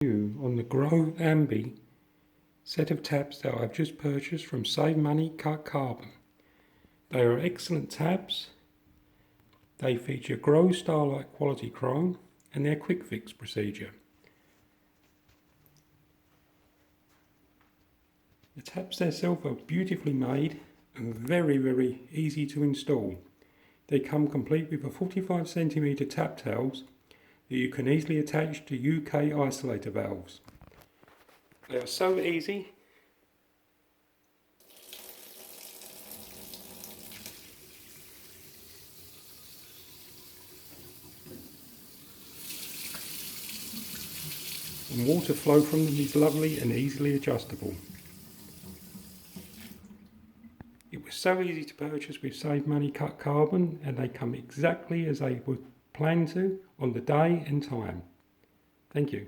On the Grohe Ambi set of taps that I've just purchased from Save Money Cut Carbon. They are excellent taps. They feature Grohe Starlight quality chrome and their quick fix procedure. The taps themselves are beautifully made and very easy to install. They come complete with a 45cm tap tails that you can easily attach to UK isolator valves. They are so easy. And water flow from them is lovely and easily adjustable. It was so easy to purchase with Save Money Cut Carbon, and they come exactly as they were planned to on the day and time. Thank you.